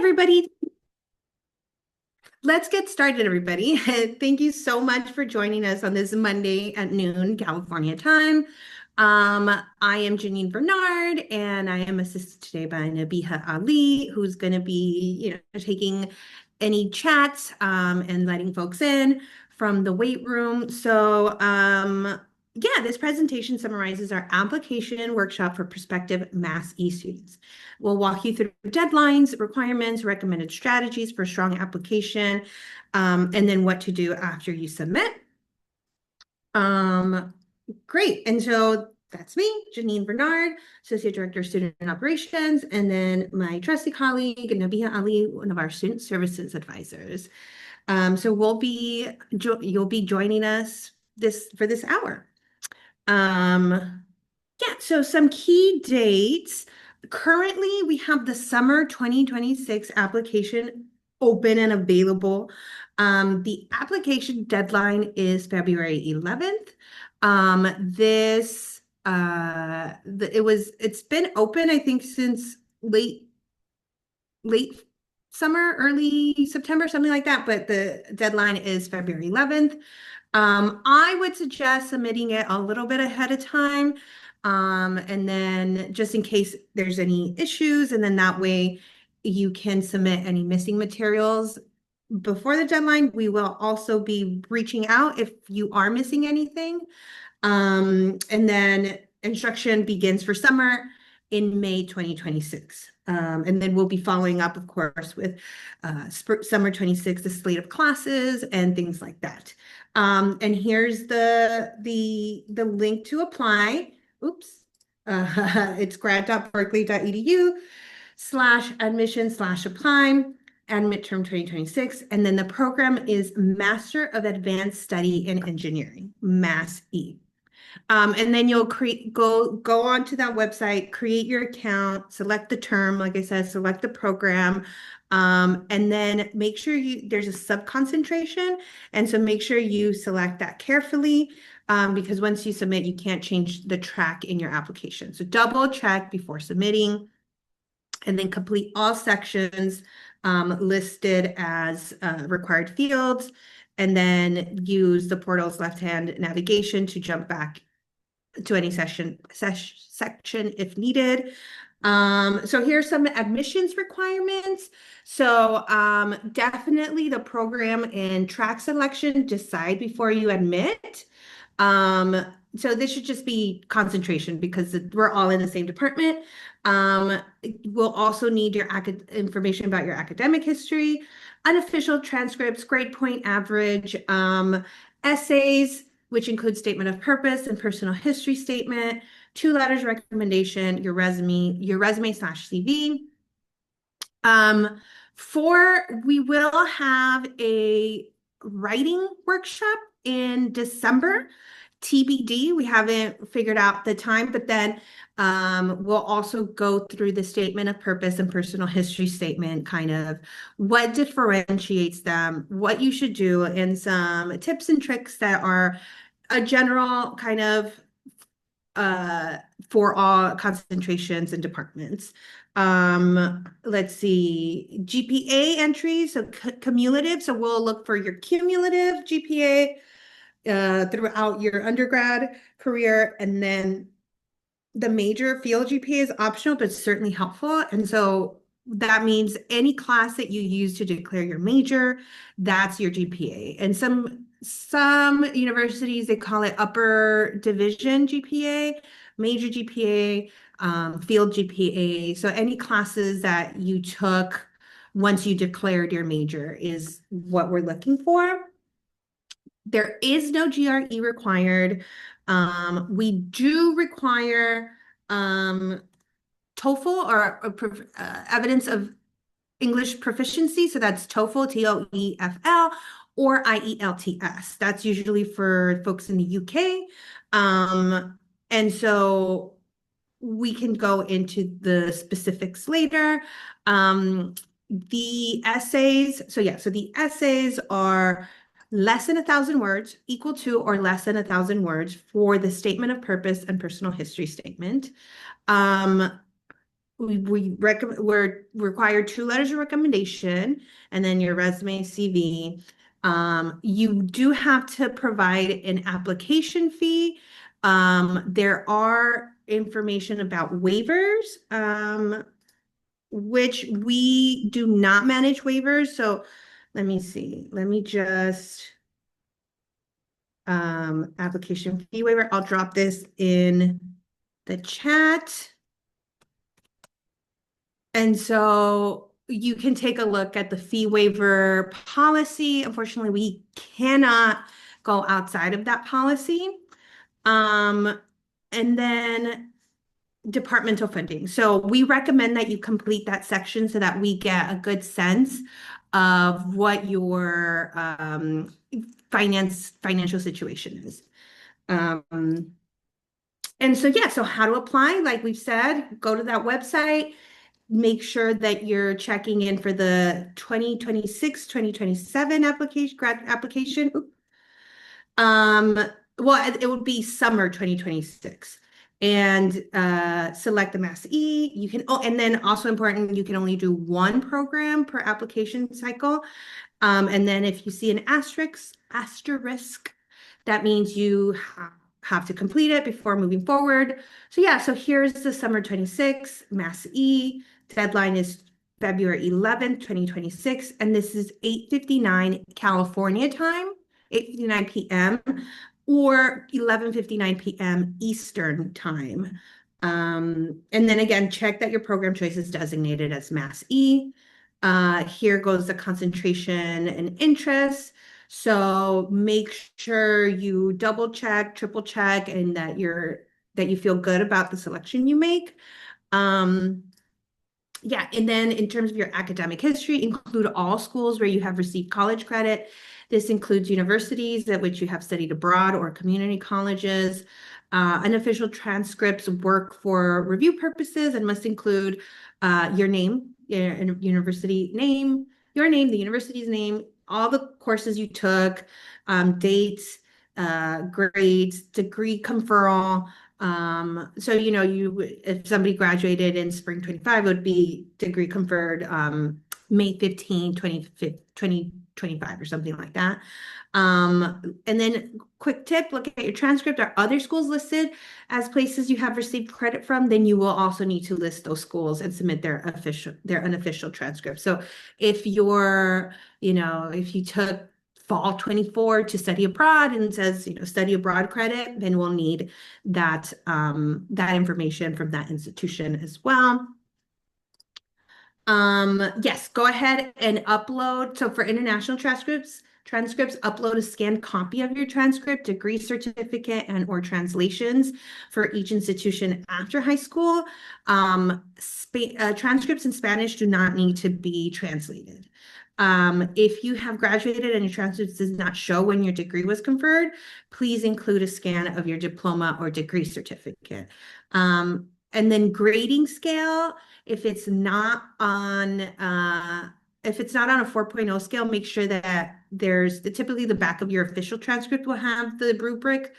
everybody. Let's get started, everybody. Thank you so much for joining us on this Monday at noon, California time. I am Janine Bernard, and I am assisted today by Nabiha Ali, who's going to be, taking any chats and letting folks in from the wait room. Yeah, this presentation summarizes our application workshop for prospective Mass E students. We'll walk you through deadlines, requirements, recommended strategies for strong application, and then what to do after you submit. Great. And so that's me, Janine Bernard, Associate Director of Student Operations, and then my trusty colleague, Nabiha Ali, one of our Student Services Advisors. So you'll be joining us for this hour. Yeah, so some key dates. Currently, we have the summer 2026 application open and available. The application deadline is February 11th. It's been open, I think, since late summer, early September, something like that, but the deadline is February 11th. I would suggest submitting it a little bit ahead of time, and then just in case there's any issues, and then that way you can submit any missing materials before the deadline. We will also be reaching out if you are missing anything. And then instruction begins for summer in May 2026. And then we'll be following up, of course, with summer 26, the slate of classes and things like that. And here's the link to apply. Oops. It's grad.berkeley.edu/admission/apply and midterm 2026. And then the program is Master of Advanced Study in Engineering, Mass E. And then you'll go onto that website, create your account, select the term, like I said, select the program, and then make sure there's a sub-concentration. And so make sure you select that carefully, because once you submit, you can't change the track in your application. So double check before submitting, and then complete all sections listed as required fields, and then use the portal's left-hand navigation to jump back to any section if needed. So here's some admissions requirements. So definitely the program and track selection, decide before you admit. So this should just be concentration because we're all in the same department. We'll also need your information about your academic history, unofficial transcripts, grade point average, essays, which include statement of purpose and personal history statement, 2 letters recommendation, your resume/CV. We will have a writing workshop in December. TBD, we haven't figured out the time, but then we'll also go through the statement of purpose and personal history statement, kind of what differentiates them, what you should do, and some tips and tricks that are a general kind of for all concentrations and departments. Let's see, GPA entries, so cumulative. So we'll look for your cumulative GPA throughout your undergrad career, and then the major field GPA is optional, but certainly helpful. And so that means any class that you use to declare your major, that's your GPA. And some universities, they call it upper division GPA, major GPA, field GPA. So any classes that you took once you declared your major is what we're looking for. There is no GRE required. We do require TOEFL or evidence of English proficiency. So that's TOEFL, TOEFL, or IELTS. That's usually for folks in the UK. And so we can go into the specifics later. The essays, so the essays are less than 1,000 words, equal to or less than 1,000 words for the statement of purpose and personal history statement. we're required 2 letters of recommendation and then your resume, CV. You do have to provide an application fee. There are information about waivers, which we do not manage waivers. So let me see. Let me just application fee waiver. I'll drop this in the chat. And so you can take a look at the fee waiver policy. Unfortunately, we cannot go outside of that policy. And then departmental funding. So we recommend that you complete that section so that we get a good sense of what your financial situation is. And so, yeah, so how to apply, like we've said, go to that website, make sure that you're checking in for the 2026, 2027 application. Well, it would be summer 2026. And select the Mass E. You can, oh, and then also important, you can only do one program per application cycle. And then if you see an asterisk, that means you have to complete it before moving forward. So yeah, so here's the summer 26 Mass E. Deadline is February 11th, 2026. And this is 8:59 California time, 8:59 p.m. or 11:59 p.m. Eastern time. And then again, check that your program choice is designated as Mass E. Here goes the concentration and interest. So make sure you double check, triple check, and that you feel good about the selection you make. Yeah, and then in terms of your academic history, include all schools where you have received college credit. This includes universities at which you have studied abroad or community colleges. Unofficial transcripts work for review purposes and must include your name, your university name, your name, the university's name, all the courses you took, dates, grades, degree conferral. So, if somebody graduated in spring 25, it would be degree conferred May 15, 2025 or something like that. And then quick tip, look at your transcript. Are other schools listed as places you have received credit from? Then you will also need to list those schools and submit their unofficial transcript. So if if you took fall 24 to study abroad and it says, study abroad credit, then we'll need that information from that institution as well. Yes, go ahead and upload. So for international transcripts, upload a scanned copy of your transcript, degree certificate, and or translations for each institution after high school. Transcripts in Spanish do not need to be translated. If you have graduated and your transcript does not show when your degree was conferred, please include a scan of your diploma or degree certificate. And then grading scale, if it's not on a 4.0 scale, make sure that typically the back of your official transcript will have the rubric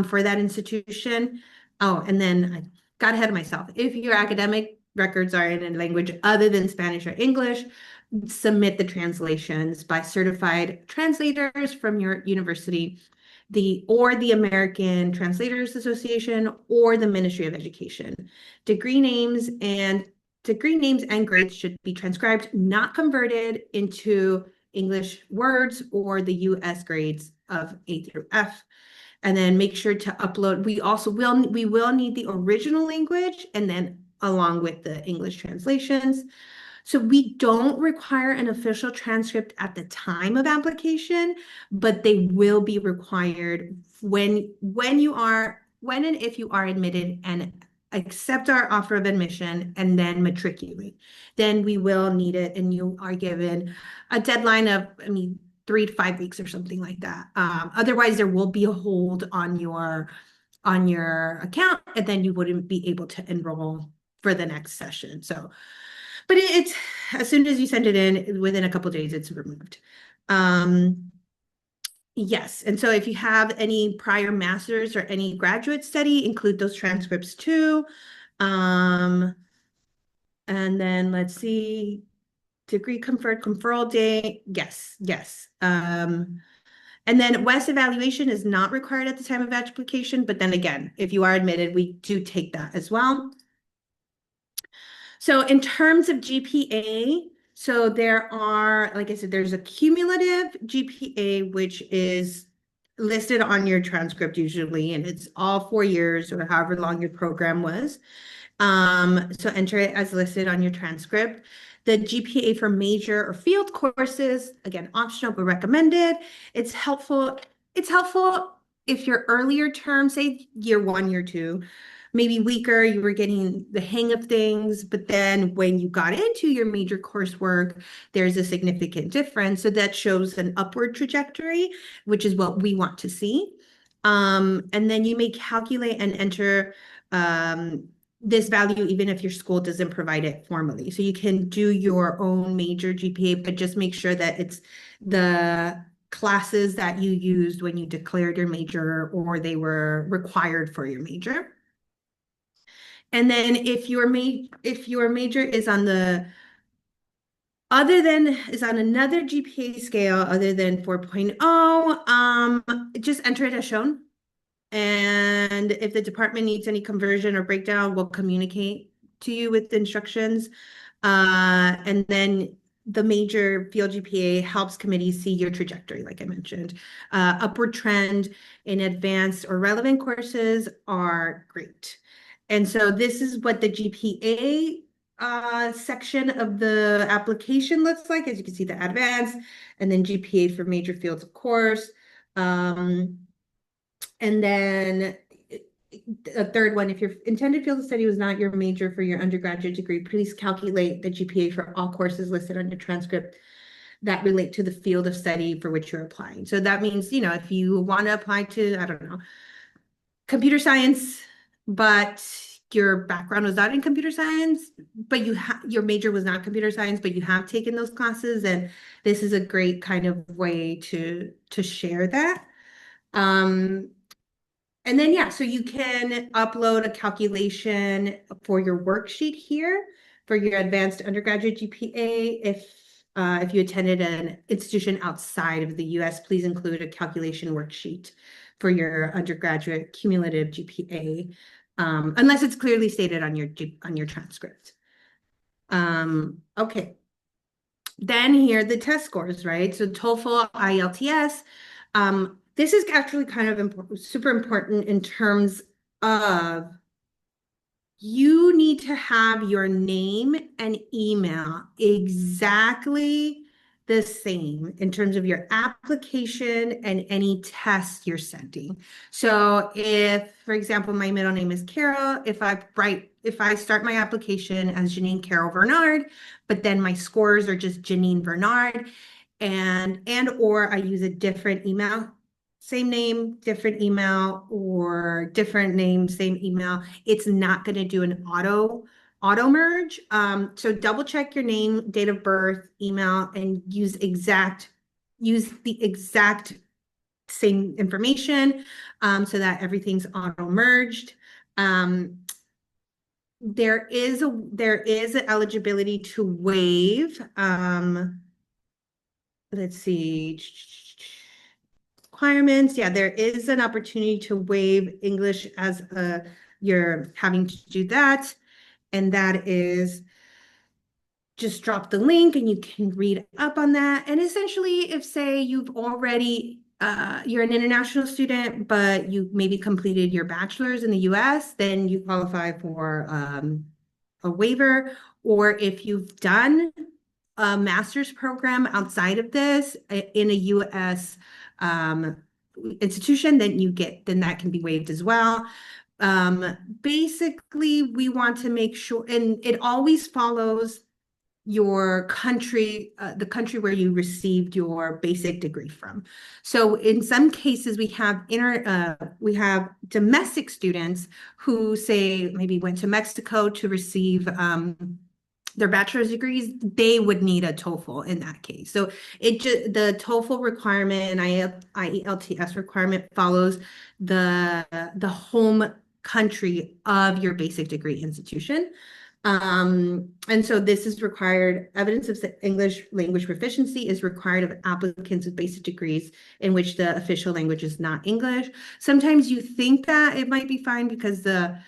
for that institution. Oh, and then I got ahead of myself. If your academic records are in a language other than Spanish or English, submit the translations by certified translators from your university, the American Translators Association, or the Ministry of Education. Degree names and grades should be transcribed, not converted into English words or the US grades of A through F. And then make sure to upload. We will need the original language and then along with the English translations. So we don't require an official transcript at the time of application, but they will be required when and if you are admitted and accept our offer of admission and then matriculate. Then we will need it, and you are given a deadline of, 3 to 5 weeks or something like that. Otherwise, there will be a hold on your account, and then you wouldn't be able to enroll for the next session. So. But it's as soon as you send it in, within a couple of days, it's removed. Yes, and so if you have any prior master's or any graduate study, include those transcripts too. And then let's see, degree conferred, conferral date. Yes, yes. And then WES evaluation is not required at the time of application, but then again, if you are admitted, we do take that as well. So in terms of GPA, so there are, like I said, there's a cumulative GPA, which is listed on your transcript usually, and it's all 4 years or however long your program was. So enter it as listed on your transcript. The GPA for major or field courses, again, optional but recommended. It's helpful. It's helpful if your earlier term, say year one, year two, maybe weaker, you were getting the hang of things, but then when you got into your major coursework, there's a significant difference. So that shows an upward trajectory, which is what we want to see. And then you may calculate and enter this value even if your school doesn't provide it formally. So you can do your own major GPA, but just make sure that it's the classes that you used when you declared your major or they were required for your major. And then if your major is on another GPA scale other than 4.0, just enter it as shown. And if the department needs any conversion or breakdown, we'll communicate to you with the instructions. And then the major field GPA helps committees see your trajectory, like I mentioned. Upward trend in advanced or relevant courses are great. And so this is what the GPA section of the application looks like. As you can see, the advanced and then GPA for major fields, of course. And then a third one, if your intended field of study was not your major for your undergraduate degree, please calculate the GPA for all courses listed on your transcript that relate to the field of study for which you're applying. So that means, if you want to apply to, I don't know, computer science, but your background was not in computer science, but your major was not computer science, but you have taken those classes, and this is a great kind of way to share that. And then, yeah, so you can upload a calculation for your worksheet here for your advanced undergraduate GPA. If you attended an institution outside of the US, please include a calculation worksheet for your undergraduate cumulative GPA, unless it's clearly stated on your transcript. Okay. Then here are the test scores, right? So TOEFL, IELTS. This is actually kind of super important in terms of you need to have your name and email exactly the same in terms of your application and any test you're sending. So if, for example, my middle name is Carol, if I start my application as Janine Carol Bernard, but then my scores are just Janine Bernard, or I use a different email, same name, different email, or different name, same email, it's not going to do an auto merge. So double check your name, date of birth, email, and use the exact same information so that everything's auto merged. There is an eligibility to waive. Let's see. Requirements. Yeah, there is an opportunity to waive English as you're having to do that. And that is just drop the link and you can read up on that. And essentially, if say you've already you're an international student, but you maybe completed your bachelor's in the US, then you qualify for a waiver. Or if you've done a master's program outside of this in a US institution, then that can be waived as well. Basically, we want to make sure, and it always follows your country, the country where you received your basic degree from. So in some cases, we have domestic students who say maybe went to Mexico to receive their bachelor's degrees. They would need a TOEFL in that case. So the TOEFL requirement and IELTS requirement follows the home country of your basic degree institution. And so this is required, evidence of English language proficiency is required of applicants with basic degrees in which the official language is not English. Sometimes you think that it might be fine because the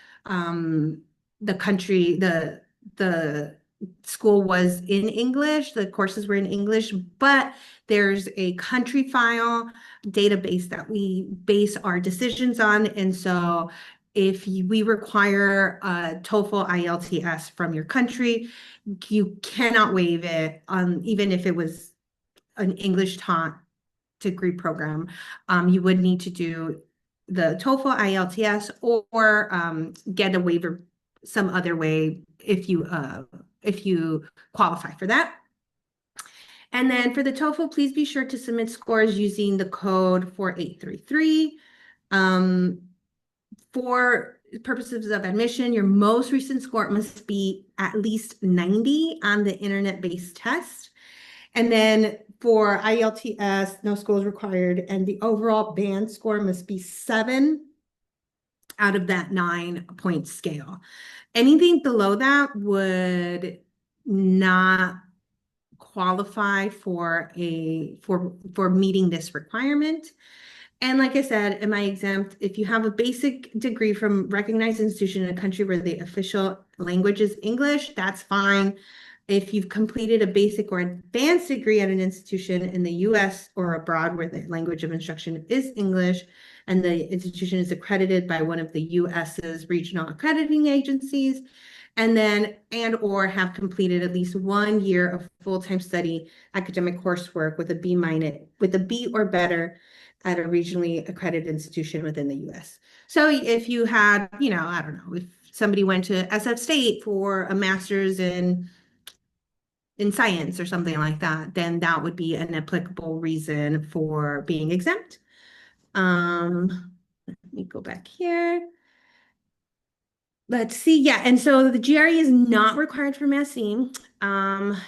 country, the school was in English, the courses were in English, but there's a country file database that we base our decisions on. And so if we require a TOEFL IELTS from your country, you cannot waive it, even if it was an English taught degree program. You would need to do the TOEFL IELTS or get a waiver some other way if you qualify for that. And then for the TOEFL, please be sure to submit scores using the code 4833. For purposes of admission, your most recent score must be at least 90 on the internet-based test. And then for IELTS, no scores required, and the overall band score must be 7 out of that 9-point scale. Anything below that would not qualify for meeting this requirement. And like I said, am I exempt? If you have a basic degree from recognized institution in a country where the official language is English, that's fine. If you've completed a basic or advanced degree at an institution in the US or abroad where the language of instruction is English and the institution is accredited by one of the US's regional accrediting agencies, and/or have completed at least 1 year of full-time study academic coursework with a B or better at a regionally accredited institution within the US. So if you had, I don't know, if somebody went to SF State for a master's in science or something like that, then that would be an applicable reason for being exempt. Let me go back here. Let's see. Yeah. And so the GRE is not required for Massey.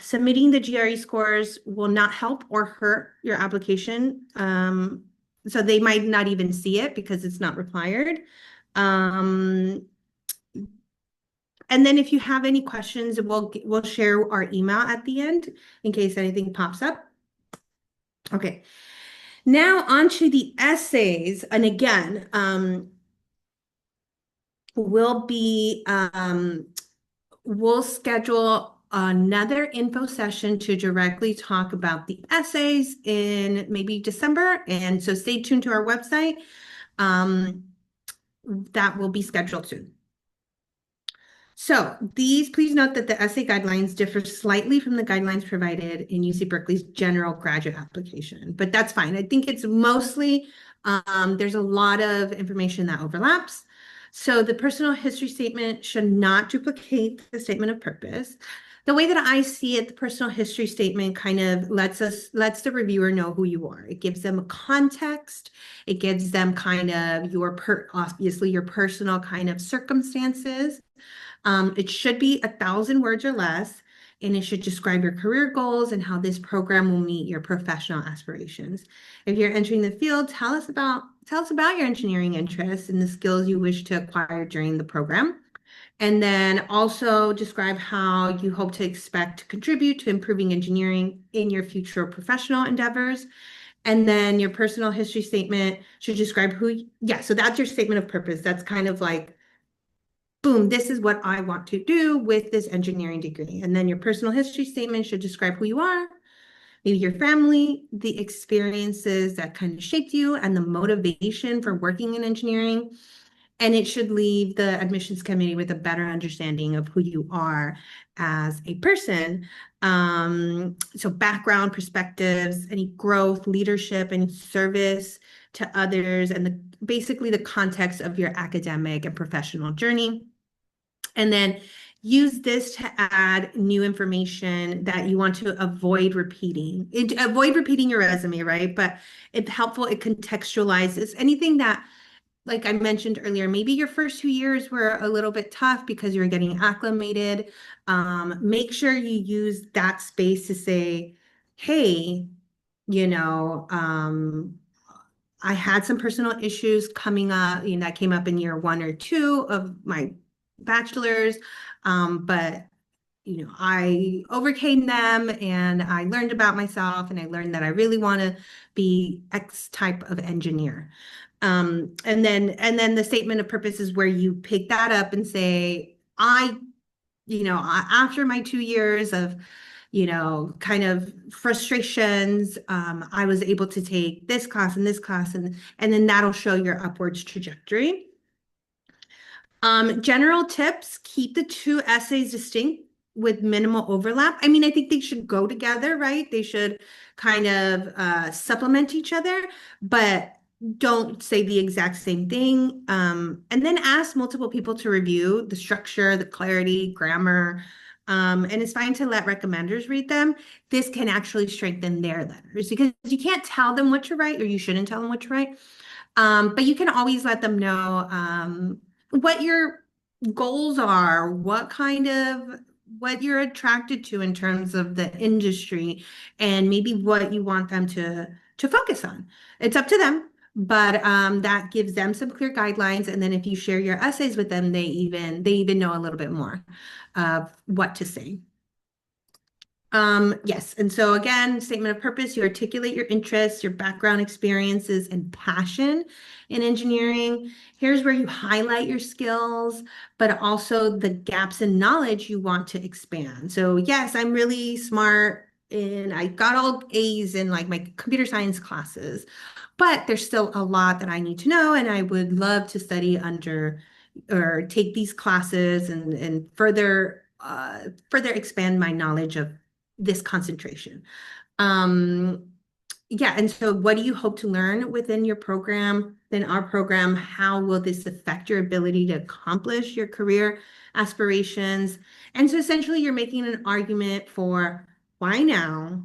Submitting the GRE scores will not help or hurt your application. So they might not even see it because it's not required. And then if you have any questions, we'll share our email at the end in case anything pops up. Okay. Now on to the essays. And again, we'll schedule another info session to directly talk about the essays in maybe December. And so stay tuned to our website. That will be scheduled soon. So please note that the essay guidelines differ slightly from the guidelines provided in UC Berkeley's general graduate application, but that's fine. I think it's mostly, there's a lot of information that overlaps. So the personal history statement should not duplicate the statement of purpose. The way that I see it, the personal history statement kind of lets the reviewer know who you are. It gives them a context. It gives them kind of obviously your personal kind of circumstances. It should be 1,000 words or less, and it should describe your career goals and how this program will meet your professional aspirations. If you're entering the field, tell us about your engineering interests and the skills you wish to acquire during the program. And then also describe how you hope to expect to contribute to improving engineering in your future professional endeavors. And then your personal history statement should describe so that's your statement of purpose. That's kind of like, boom, this is what I want to do with this engineering degree. And then your personal history statement should describe who you are, maybe your family, the experiences that kind of shaped you, and the motivation for working in engineering. And it should leave the admissions committee with a better understanding of who you are as a person. So background, perspectives, any growth, leadership, and service to others, and basically the context of your academic and professional journey. And then use this to add new information that you want to avoid repeating. Avoid repeating your resume, right? But it's helpful, it contextualizes anything that, like I mentioned earlier, maybe your first 2 years were a little bit tough because you're getting acclimated. Make sure you use that space to say, hey, I had some personal issues coming up, that came up in year 1 or 2 of my bachelor's. But I overcame them and I learned about myself and I learned that I really want to be X type of engineer. And then the statement of purpose is where you pick that up and say, after my 2 years of, kind of frustrations, I was able to take this class, and then that'll show your upwards trajectory. General tips, keep the two essays distinct with minimal overlap. I mean, I think they should go together, right? They should kind of supplement each other, but don't say the exact same thing. And then ask multiple people to review the structure, the clarity, grammar. And it's fine to let recommenders read them. This can actually strengthen their letters because you can't tell them what to write, or you shouldn't tell them what to write. But you can always let them know what your goals are, what you're attracted to in terms of the industry, and maybe what you want them to focus on. It's up to them, but that gives them some clear guidelines. And then if you share your essays with them, they even know a little bit more of what to say. Yes. And so again, statement of purpose, you articulate your interests, your background experiences, and passion in engineering. Here's where you highlight your skills, but also the gaps in knowledge you want to expand. So yes, I'm really smart and I got all A's in like my computer science classes, but there's still a lot that I need to know, and I would love to study under or take these classes and further expand my knowledge of this concentration. Um, yeah, and so what do you hope to learn within your program, then our program? How will this affect your ability to accomplish your career aspirations? And so essentially you're making an argument for why now,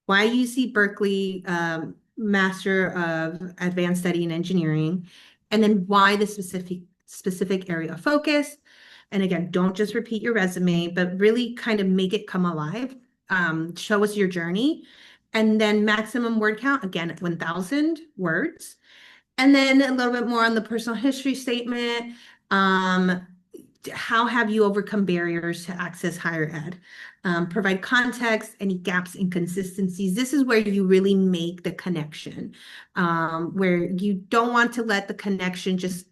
why UC Berkeley Master of Advanced Study in Engineering, and then why the specific area of focus. And again, don't just repeat your resume, but really kind of make it come alive. Show us your journey. And then maximum word count, again, 1,000 words. And then a little bit more on the personal history statement. How have you overcome barriers to access higher ed? Provide context, any gaps, inconsistencies. This is where you really make the connection, where you don't want to let the connection just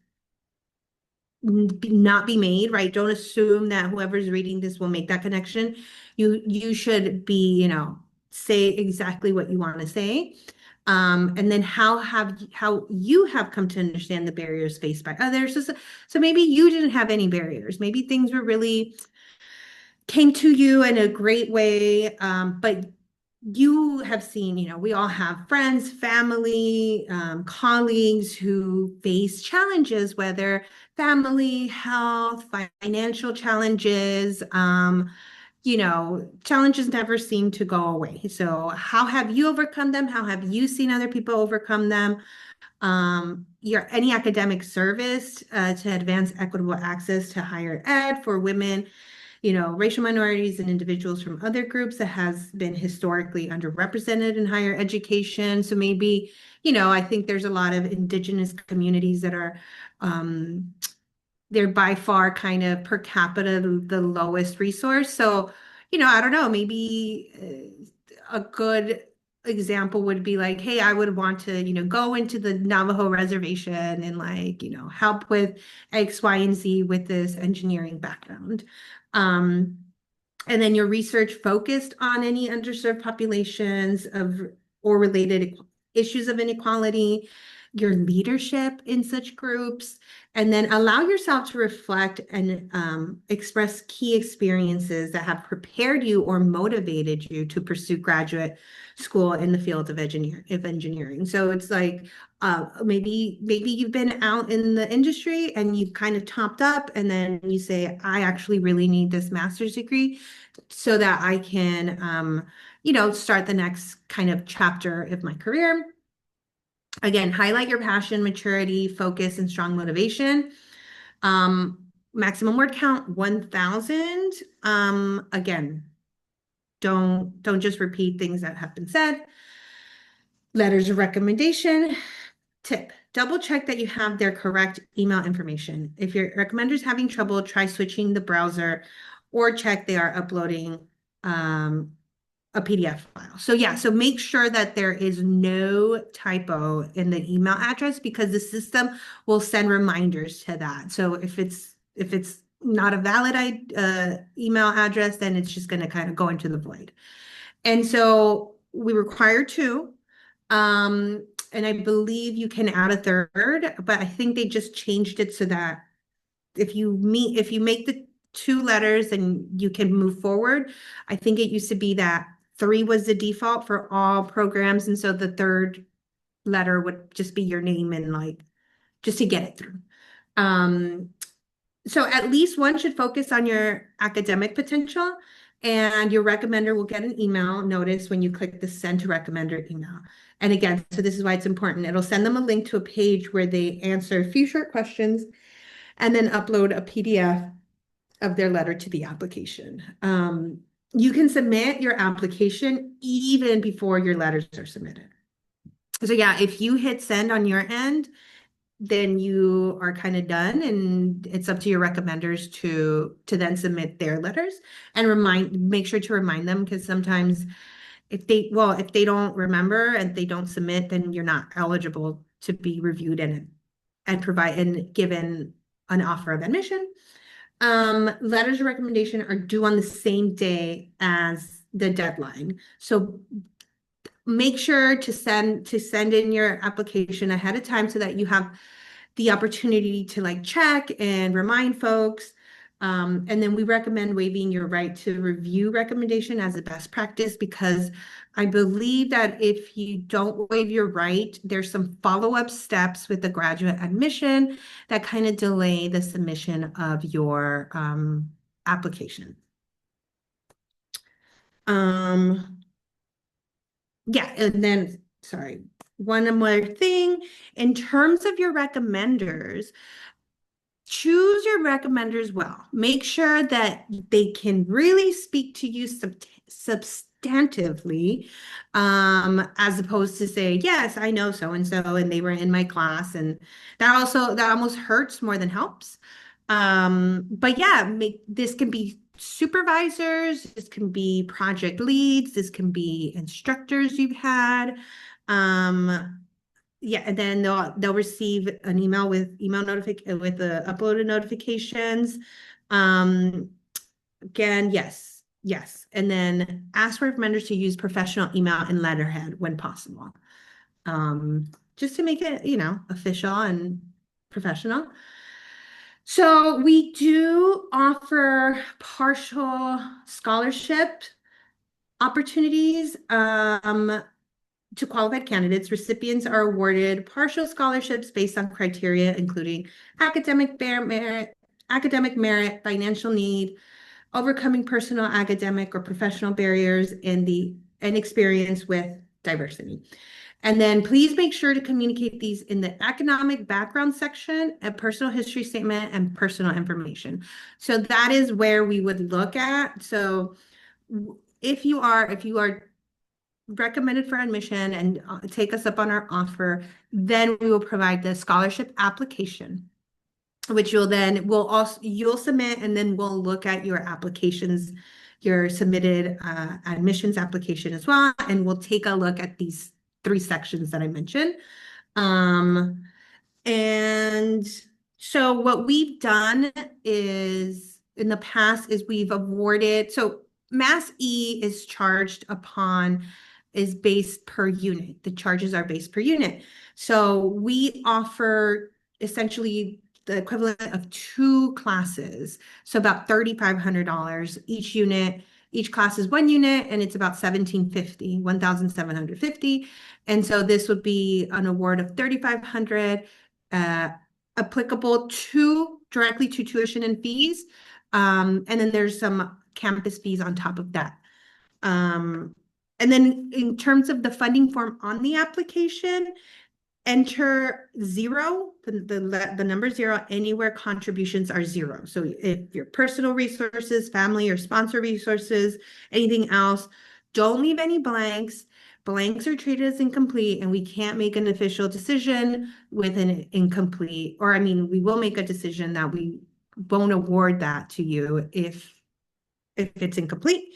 not be made, right? Don't assume that whoever's reading this will make that connection. You should be, say exactly what you want to say. And then how you have come to understand the barriers faced by others. So maybe you didn't have any barriers. Maybe things were really came to you in a great way. But you have seen, we all have friends, family, colleagues who face challenges, whether family, health, financial challenges. Challenges never seem to go away. So how have you overcome them? How have you seen other people overcome them? Any academic service to advance equitable access to higher ed for women, racial minorities and individuals from other groups that has been historically underrepresented in higher education. So maybe, I think there's a lot of indigenous communities that are they're by far kind of per capita the lowest resource. So, I don't know, maybe a good example would be like, hey, I would want to, go into the Navajo reservation and like, help with X, Y, and Z with this engineering background. And then your research focused on any underserved populations or related issues of inequality, your leadership in such groups, and then allow yourself to reflect and express key experiences that have prepared you or motivated you to pursue graduate school in the field of engineering. So it's like maybe you've been out in the industry and you've kind of topped up, and then you say, I actually really need this master's degree so that I can start the next kind of chapter of my career. Again, highlight your passion, maturity, focus, and strong motivation. Maximum word count, 1,000. Again, don't just repeat things that have been said. Letters of recommendation, Tip, double check that you have their correct email information. If your recommender is having trouble, try switching the browser or check they are uploading a PDF file. So yeah, so make sure that there is no typo in the email address because the system will send reminders to that. So if it's not a valid email address, then it's just going to kind of go into the void. And so we require two. And I believe you can add a third, but I think they just changed it so that if you make the two letters, then you can move forward. I think it used to be that three was the default for all programs, and so the third letter would just be your name and like just to get it through. So at least one should focus on your academic potential, and your recommender will get an email notice when you click the send to recommender email. And again, so this is why it's important. It'll send them a link to a page where they answer a few short questions and then upload a PDF of their letter to the application. You can submit your application even before your letters are submitted. So yeah, if you hit send on your end, then you are kind of done, and it's up to your recommenders to then submit their letters and make sure to remind them, because sometimes if they don't remember and they don't submit, then you're not eligible to be reviewed and provide and given an offer of admission. Letters of recommendation are due on the same day as the deadline. So make sure to send in your application ahead of time so that you have the opportunity to like check and remind folks. And then we recommend waiving your right to review recommendation as a best practice, because I believe that if you don't waive your right, there's some follow-up steps with the graduate admission that kind of delay the submission of your application. Yeah, and then, sorry, one more thing. In terms of your recommenders, choose your recommenders well. Make sure that they can really speak to you substantively, as opposed to say, yes, I know so-and-so, and they were in my class. And that almost hurts more than helps. But yeah, this can be supervisors, this can be project leads, this can be instructors you've had. Yeah, and then they'll receive an email with the uploaded notifications. Again, yes, and then ask for recommenders to use professional email and letterhead when possible, just to make it official and professional. So we do offer partial scholarship opportunities. To qualified candidates, recipients are awarded partial scholarships based on criteria including academic merit, financial need, overcoming personal, academic, or professional barriers, and experience with diversity. And then please make sure to communicate these in the economic background section, a personal history statement, and personal information. So that is where we would look at. So if you are recommended for admission and take us up on our offer, then we will provide the scholarship application, which you'll submit, and then we'll look at your applications, your submitted admissions application as well, and we'll take a look at these 3 sections that I mentioned. And so what we've done is in the past is we've awarded, so Mass E is based per unit. The charges are based per unit. So we offer essentially the equivalent of 2 classes. So about $3,500 each unit. Each class is 1 unit, and it's about $1,750. And so this would be an award of $3,500, applicable directly to tuition and fees. And then there's some campus fees on top of that. And then in terms of the funding form on the application, enter 0, the number 0, anywhere contributions are 0. So if your personal resources, family or sponsor resources, anything else, don't leave any blanks. blanks are treated as incomplete and we can't make an official decision with an incomplete, or I mean, we will make a decision that we won't award that to you if it's incomplete.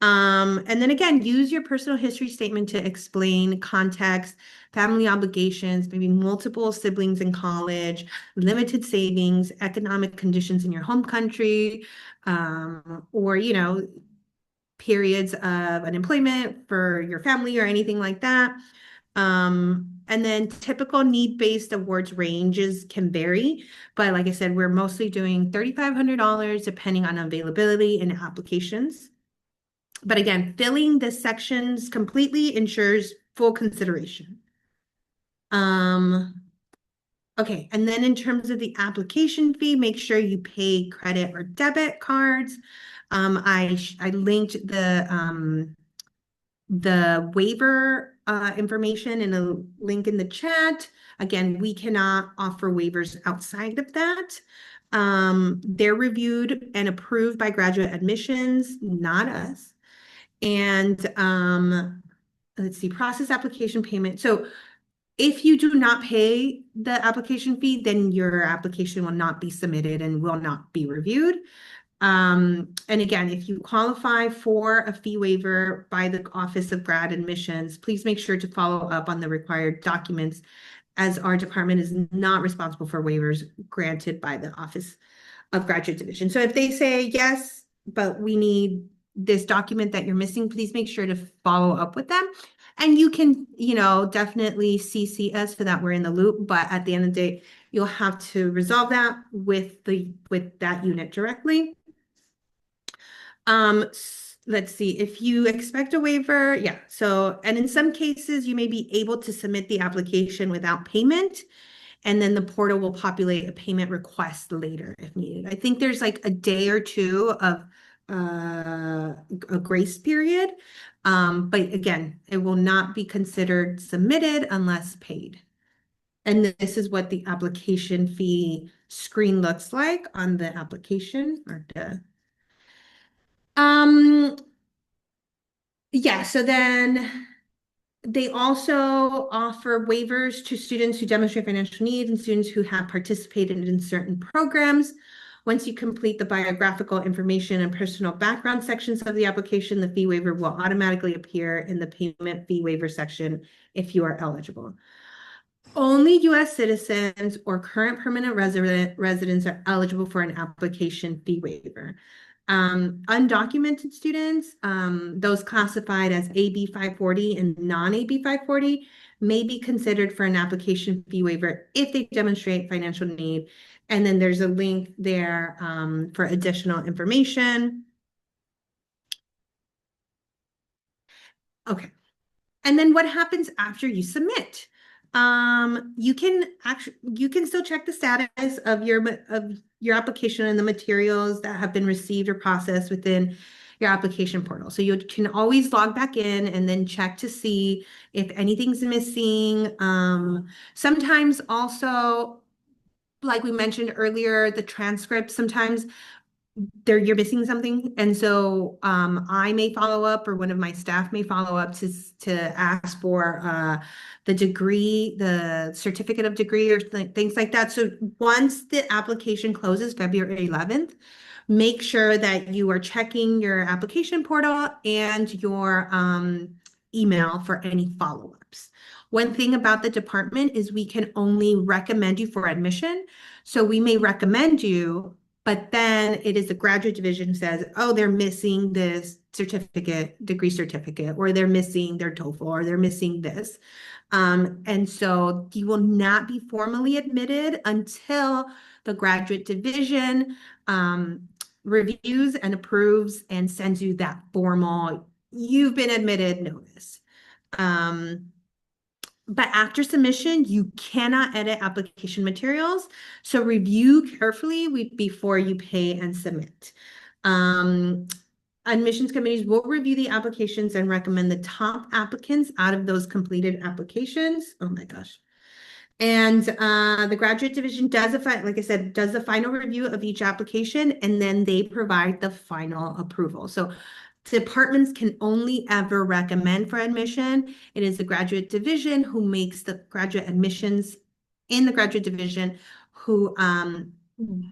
And then again, use your personal history statement to explain context, family obligations, maybe multiple siblings in college, limited savings, economic conditions in your home country, or, periods of unemployment for your family or anything like that. And then typical need-based awards ranges can vary, but like I said, we're mostly doing $3,500 depending on availability and applications. But again, filling the sections completely ensures full consideration. Okay, and then in terms of the application fee, make sure you pay credit or debit cards. I linked the waiver information in a link in the chat. Again, we cannot offer waivers outside of that. They're reviewed and approved by graduate admissions, not us. And let's see, process application payment. So if you do not pay the application fee, then your application will not be submitted and will not be reviewed. And again, if you qualify for a fee waiver by the Office of Grad Admissions, please make sure to follow up on the required documents, as our department is not responsible for waivers granted by the Office of Graduate Division. So if they say, yes, but we need this document that you're missing, please make sure to follow up with them. And you can, definitely CC us so that we're in the loop. But at the end of the day, you'll have to resolve that with that unit directly. Let's see, if you expect a waiver, yeah. So, and in some cases, you may be able to submit the application without payment, and then the portal will populate a payment request later if needed. I think there's like a day or two of a grace period. But again, it will not be considered submitted unless paid. And this is what the application fee screen looks like on the application or the yeah, so then they also offer waivers to students who demonstrate financial needs and students who have participated in certain programs. Once you complete the biographical information and personal background sections of the application, the fee waiver will automatically appear in the payment fee waiver section if you are eligible. Only U.S. citizens or current permanent residents are eligible for an application fee waiver. Undocumented students, those classified as AB 540 and non-AB 540, may be considered for an application fee waiver if they demonstrate financial need. And then there's a link there for additional information. Okay. And then what happens after you submit? You can still check the status of your application and the materials that have been received or processed within your application portal. So you can always log back in and then check to see if anything's missing. Sometimes also, like we mentioned earlier, the transcript, sometimes you're missing something. And so I may follow up, or one of my staff may follow up to ask for the degree, the certificate of degree, or things like that. So once the application closes February 11th, make sure that you are checking your application portal and your email for any follow-ups. One thing about the department is we can only recommend you for admission. So we may recommend you, but then it is the graduate division who says, oh, they're missing this degree certificate, or they're missing their TOEFL, or they're missing this. And so you will not be formally admitted until the graduate division reviews and approves and sends you that formal, you've been admitted notice. But after submission, you cannot edit application materials. So review carefully before you pay and submit. Admissions committees will review the applications and recommend the top applicants out of those completed applications. Oh my gosh. And the graduate division does, like I said, does the final review of each application, and then they provide the final approval. So departments can only ever recommend for admission. It is the graduate division who makes the graduate admissions in the graduate division who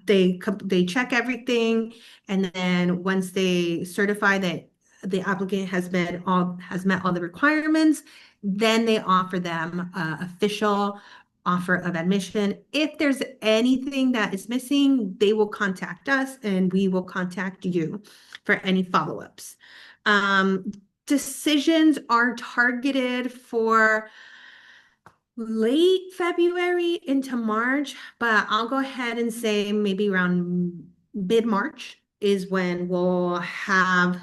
they check everything, and then once they certify that the applicant has met all the requirements, then they offer them official offer of admission. If there's anything that is missing, they will contact us and we will contact you for any follow-ups. Decisions are targeted for late February into March, but I'll go ahead and say maybe around mid-March is when we'll have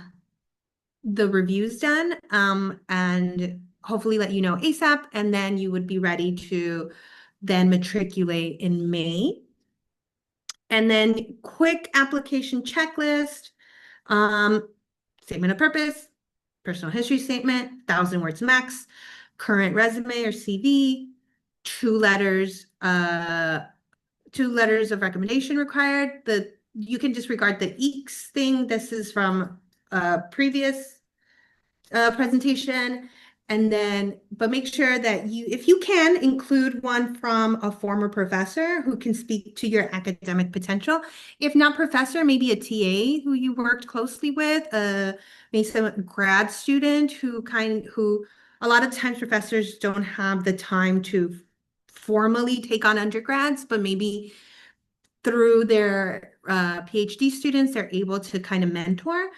the reviews done, and hopefully let you know ASAP, and then you would be ready to then matriculate in May. And then quick application checklist, statement of purpose, personal history statement, 1,000 words max, current resume or CV, two letters of recommendation required. You can disregard the EECS thing. This is from a previous presentation. And then, but make sure that if you can, include one from a former professor who can speak to your academic potential. If not professor, maybe a TA who you worked closely with, maybe some grad student who a lot of times professors don't have the time to formally take on undergrads, but maybe through their PhD students, they're able to kind of mentor.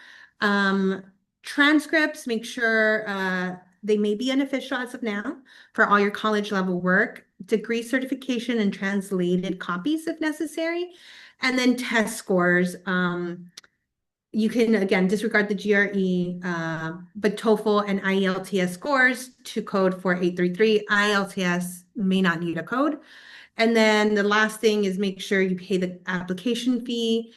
Transcripts, make sure they may be unofficial as of now for all your college level work, degree certification and translated copies if necessary, and then test scores. You can, again, disregard the GRE, but TOEFL and IELTS scores to code 4833. IELTS may not need a code. And then the last thing is make sure you pay the application fee,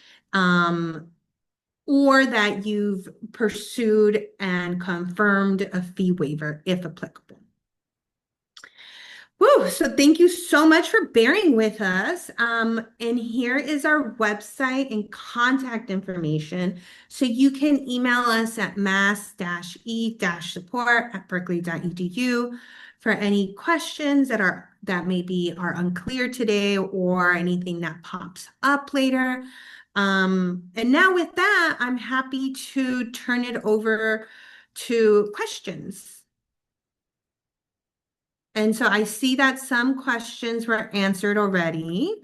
or that you've pursued and confirmed a fee waiver if applicable. Woo, so thank you so much for bearing with us. And here is our website and contact information. So you can email us at mass-e-support@berkeley.edu for any questions that maybe are unclear today or anything that pops up later. And now with that, I'm happy to turn it over to questions. And so I see that some questions were answered already.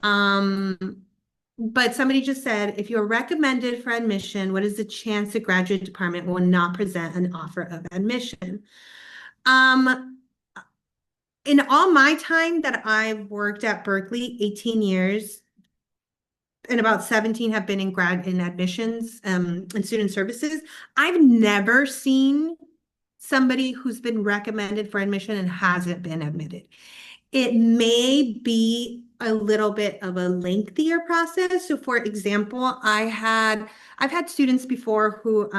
But somebody just said, if you're recommended for admission, what is the chance the graduate department will not present an offer of admission? In all my time that I've worked at Berkeley, 18 years, and about 17 have been in admissions and student services, I've never seen somebody who's been recommended for admission and hasn't been admitted. It may be a little bit of a lengthier process. So for example, I've had students before who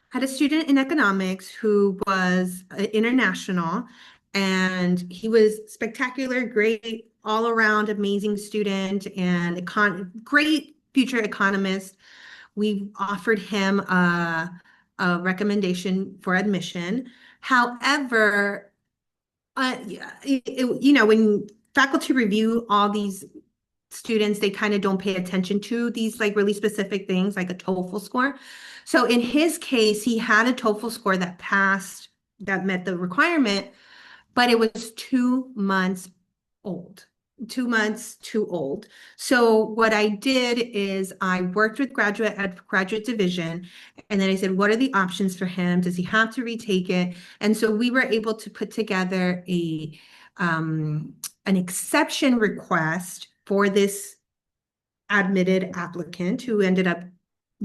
had a student in economics who was international, and he was spectacular, great, all around amazing student and great future economist. We offered him a recommendation for admission. However, when faculty review all these students, they kind of don't pay attention to these like really specific things like a TOEFL score. So in his case, he had a TOEFL score that passed, that met the requirement, but it was 2 months old. 2 months too old. So what I did is I worked with graduate division, and then I said, what are the options for him? Does he have to retake it? And so we were able to put together an exception request for this admitted applicant who ended up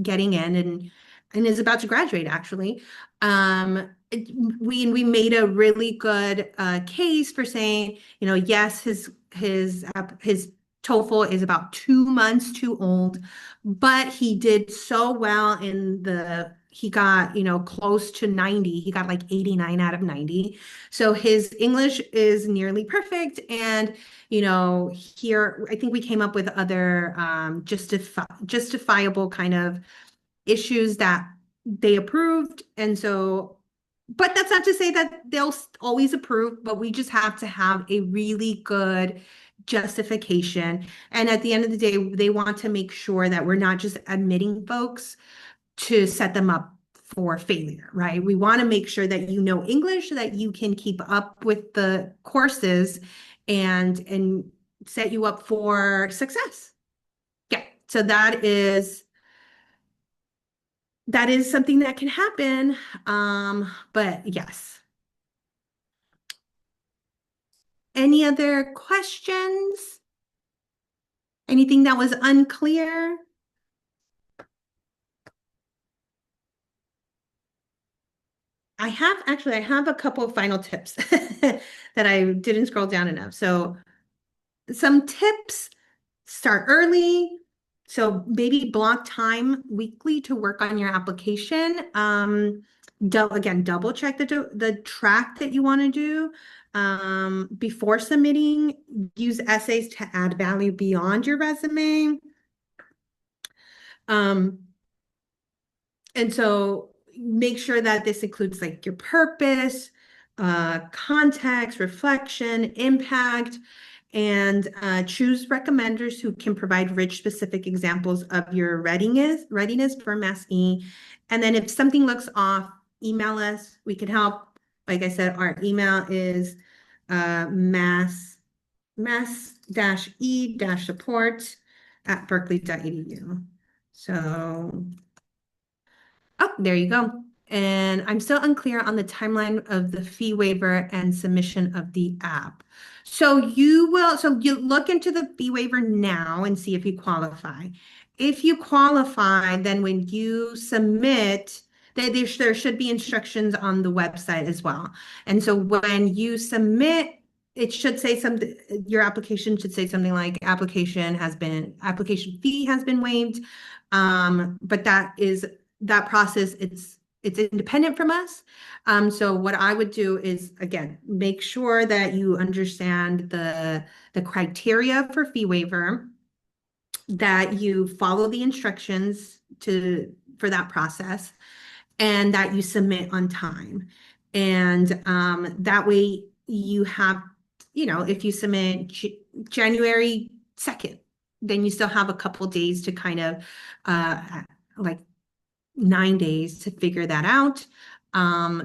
getting in and is about to graduate, actually. We made a really good case for saying, yes, his TOEFL is about 2 months too old, but he did so well he got, close to 90. He got like 89 out of 90. So his English is nearly perfect. And, here, I think we came up with other justifiable kind of issues that they approved. And so, but that's not to say that they'll always approve, but we just have to have a really good justification. And at the end of the day, they want to make sure that we're not just admitting folks to set them up for failure, right? We want to make sure that you know English so that you can keep up with the courses and set you up for success. Yeah. So that is something that can happen. But yes. Any other questions? Anything that was unclear? I have a couple of final tips that I didn't scroll down enough. So some tips: start early. So maybe block time weekly to work on your application. Again, double check the track that you want to do. Before submitting, use essays to add value beyond your resume. Um, and so make sure that this includes like your purpose, context, reflection, impact, and choose recommenders who can provide rich, specific examples of your readiness for Mass E. And then if something looks off, email us. We can help. Like I said, our email is mass-e-support@berkeley.edu. So oh, there you go. And I'm still unclear on the timeline of the fee waiver and submission of the app. So you look into the fee waiver now and see if you qualify. If you qualify, then when you submit, there should be instructions on the website as well. And so when you submit, it should say something, your application should say something like application fee has been waived. But that process, it's independent from us. So what I would do is, again, make sure that you understand the criteria for fee waiver, that you follow the instructions for that process, and that you submit on time. And that way you have, if you submit January 2nd, then you still have a couple days to kind of like 9 days to figure that out.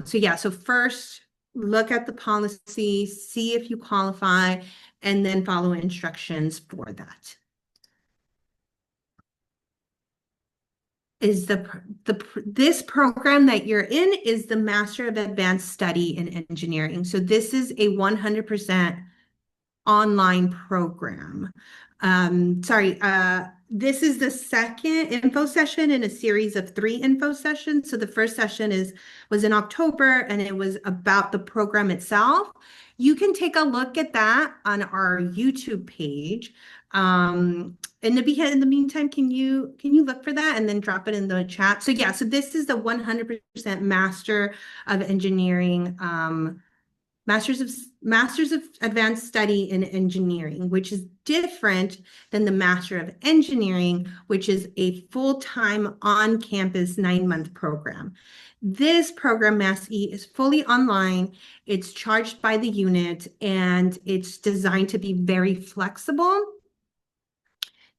So yeah, so first look at the policy, see if you qualify, and then follow instructions for that. This program that you're in is the Master of Advanced Study in Engineering. So this is a 100% online program. Sorry, this is the second info session in a series of 3 info sessions. So the first session was in October, and it was about the program itself. You can take a look at that on our YouTube page. In the meantime, can you look for that and then drop it in the chat? So yeah, so this is the 100% Master of Engineering, Masters of Advanced Study in Engineering, which is different than the Master of Engineering, which is a full-time on-campus 9-month program. This program, Mass E, is fully online. It's charged by the unit, and it's designed to be very flexible.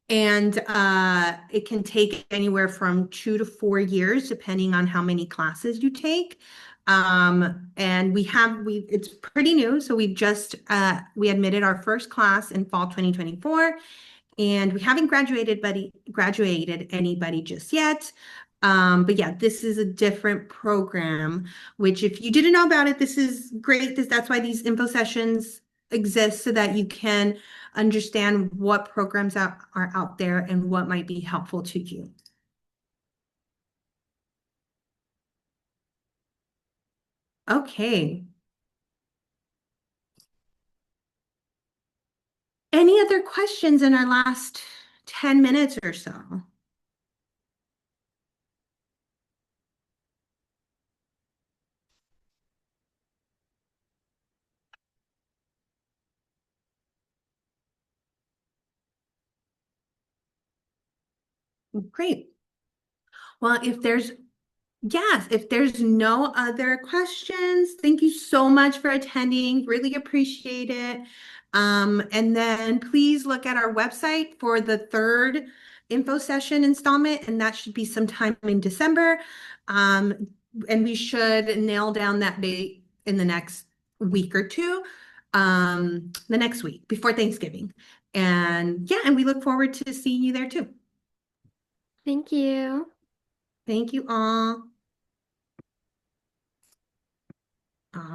And it can take anywhere from 2 to 4 years, depending on how many classes you take. And it's pretty new. So we admitted our first class in fall 2024, and we haven't graduated anybody just yet. But yeah, this is a different program, which if you didn't know about it, this is great. That's why these info sessions exist, so that you can understand what programs are out there and what might be helpful to you. Okay. Any other questions in our last 10 minutes or so? Great. Well, if there's no other questions, thank you so much for attending. Really appreciate it. And then please look at our website for the third info session installment, and that should be sometime in December. And we should nail down that date in the next week or two, the next week before Thanksgiving. And yeah, and we look forward to seeing you there too. Thank you. Thank you all.